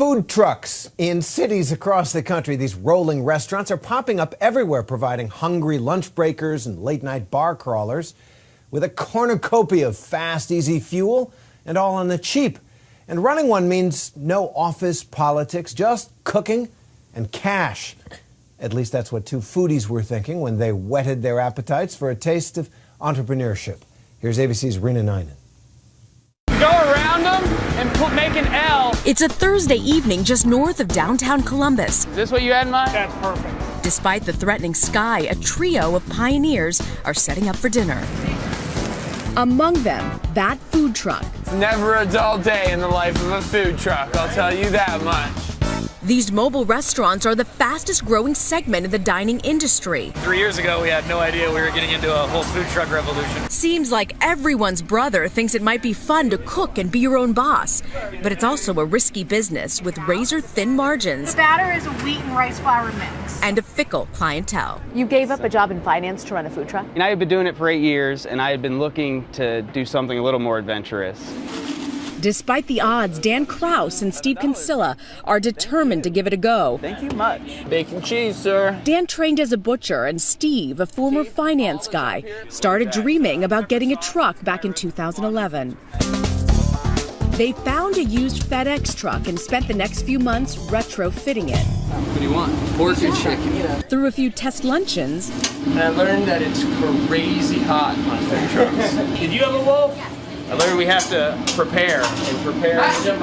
Food trucks in cities across the country. These rolling restaurants are popping up everywhere, providing hungry lunch breakers and late-night bar crawlers with a cornucopia of fast, easy fuel and all on the cheap. And running one means no office politics, just cooking and cash. At least that's what two foodies were thinking when they whetted their appetites for a taste of entrepreneurship. Here's ABC's Rena Ninan. Go around them and make an L. It's a Thursday evening just north of downtown Columbus. Is this what you had in mind? That's perfect. Despite the threatening sky, a trio of pioneers are setting up for dinner. Among them, that food truck. It's never a dull day in the life of a food truck, I'll tell you that much. These mobile restaurants are the fastest growing segment in the dining industry. 3 years ago, we had no idea we were getting into a whole food truck revolution. Seems like everyone's brother thinks it might be fun to cook and be your own boss. But it's also a risky business with razor-thin margins. The batter is a wheat and rice flour mix. And a fickle clientele. You gave up a job in finance to run a food truck? And I had been doing it for 8 years, and I had been looking to do something a little more adventurous. Despite the odds, Dan Kraus and Steve Kinsella are determined to give it a go. Thank you much. Bacon cheese, sir. Dan trained as a butcher, and Steve, a former finance guy, started dreaming about getting a truck back in 2011. They found a used FedEx truck and spent the next few months retrofitting it. What do you want? Pork and chicken. Through a few test luncheons. And I learned that it's crazy hot on food trucks. Did you have a wolf? I learned we have to prepare and prepare. Keep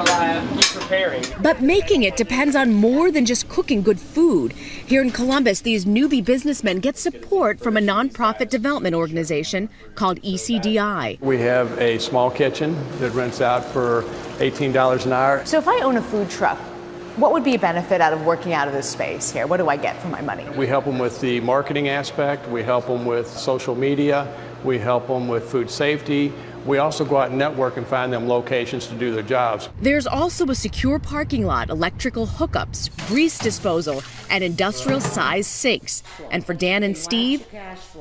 preparing. But making it depends on more than just cooking good food. Here in Columbus, these newbie businessmen get support from a nonprofit development organization called ECDI. We have a small kitchen that rents out for $18 an hour. So if I own a food truck, what would be a benefit out of working out of this space here? What do I get for my money? We help them with the marketing aspect. We help them with social media. We help them with food safety. We also go out and network and find them locations to do their jobs. There's also a secure parking lot, electrical hookups, grease disposal, and industrial-sized sinks. And for Dan and Steve,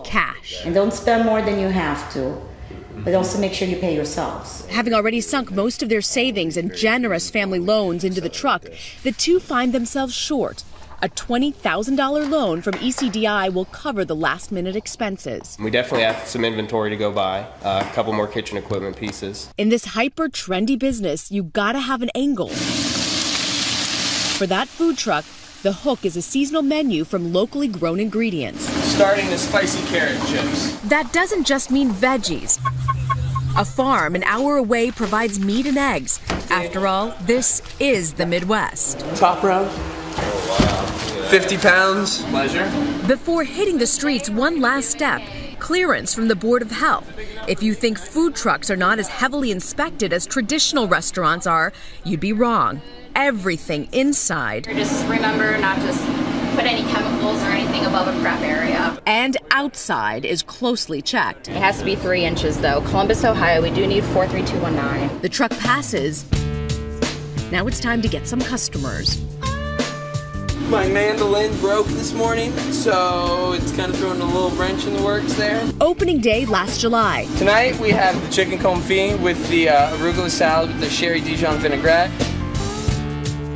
cash. And don't spend more than you have to, but also make sure you pay yourselves. Having already sunk most of their savings and generous family loans into the truck, the two find themselves short. A $20,000 loan from ECDI will cover the last-minute expenses. We definitely have some inventory to go buy, a couple more kitchen equipment pieces. In this hyper-trendy business, you gotta have an angle. For that food truck, the hook is a seasonal menu from locally grown ingredients. Starting the spicy carrot chips. That doesn't just mean veggies. A farm an hour away provides meat and eggs. After all, this is the Midwest. Top round. 50 pounds. Pleasure. Before hitting the streets, one last step. Clearance from the Board of Health. If you think food trucks are not as heavily inspected as traditional restaurants are, you'd be wrong. Everything inside. Just remember not to put any chemicals or anything above a prep area. And outside is closely checked. It has to be 3 inches though. Columbus, Ohio, we do need 43219. The truck passes. Now it's time to get some customers. My mandolin broke this morning, so it's kind of throwing a little wrench in the works there. Opening day last July. Tonight we have the chicken confit with the arugula salad with the sherry Dijon vinaigrette.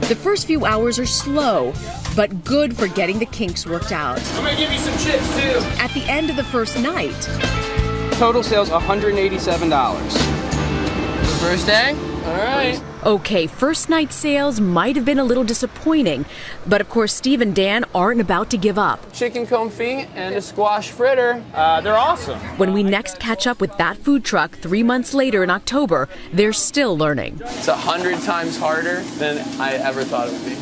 The first few hours are slow, but good for getting the kinks worked out. I'm gonna give you some chips too. At the end of the first night. Total sales $187. First day? All right. Okay, first night sales might have been a little disappointing, but of course Steve and Dan aren't about to give up. Chicken confit and a squash fritter. They're awesome. When we next catch up with that food truck 3 months later in October, they're still learning. It's 100 times harder than I ever thought it would be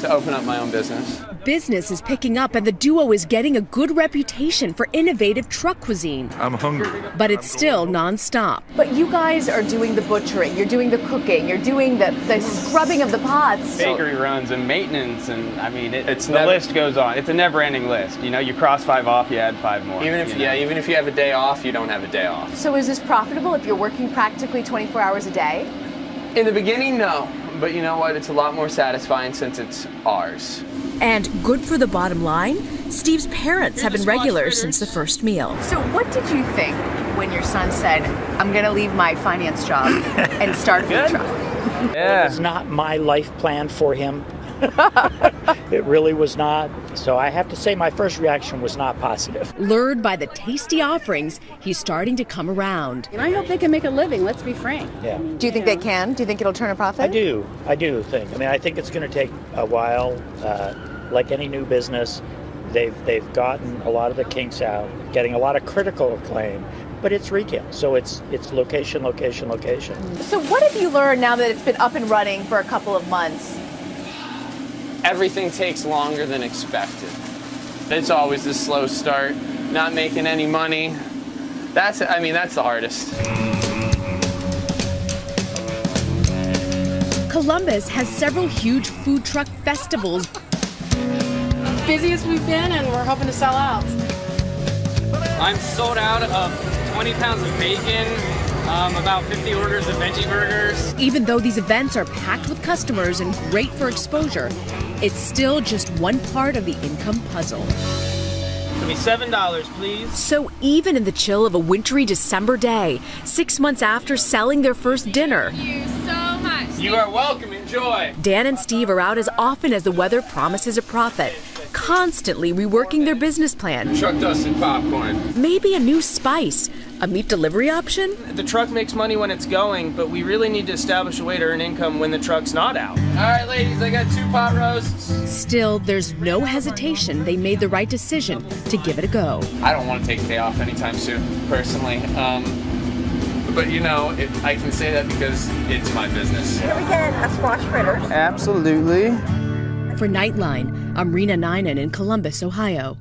to open up my own business. Business is picking up and the duo is getting a good reputation for innovative truck cuisine. I'm hungry. But it's still nonstop. But you guys are doing the butchering, you're doing the cooking, you're doing the scrubbing of the pots. Bakery runs and maintenance, and I mean, the list goes on. It's a never-ending list. You know, you cross 5 off, you add 5 more. Even if you have a day off, you don't have a day off. So is this profitable if you're working practically 24 hours a day? In the beginning, no. But you know what? It's a lot more satisfying since it's ours. And good for the bottom line, Steve's parents have been regulars since the first meal. So what did you think when your son said, I'm going to leave my finance job and start a food truck? Yeah. It was not my life plan for him. It really was not. So I have to say my first reaction was not positive. Lured by the tasty offerings, he's starting to come around. And I hope they can make a living, let's be frank. Yeah. Do you think they can? Do you think it'll turn a profit? I do think. I mean, I think it's going to take a while. Like any new business, they've gotten a lot of the kinks out, getting a lot of critical acclaim. But it's retail, so it's location, location, location. So what have you learned now that it's been up and running for a couple of months? Everything takes longer than expected. It's always the slow start, not making any money. That's the hardest. Columbus has several huge food truck festivals. Busiest we've been, and we're hoping to sell out. I'm sold out of 20 pounds of bacon, about 50 orders of veggie burgers. Even though these events are packed with customers and great for exposure, it's still just one part of the income puzzle. Give me $7, please. So even in the chill of a wintry December day, 6 months after selling their first dinner, Thank you so much. You are welcome. Enjoy. Dan and Steve are out as often as the weather promises a profit, constantly reworking their business plan. Truck dusted popcorn. Maybe a new spice, a meat delivery option? The truck makes money when it's going, but we really need to establish a way to earn income when the truck's not out. All right, ladies, I got 2 pot roasts. Still, there's no hesitation they made the right decision to give it a go. I don't want to take a day off anytime soon, personally. But I can say that because it's my business. Can we get a squash fritter? Absolutely. For Nightline, I'm Rena Ninan in Columbus, Ohio.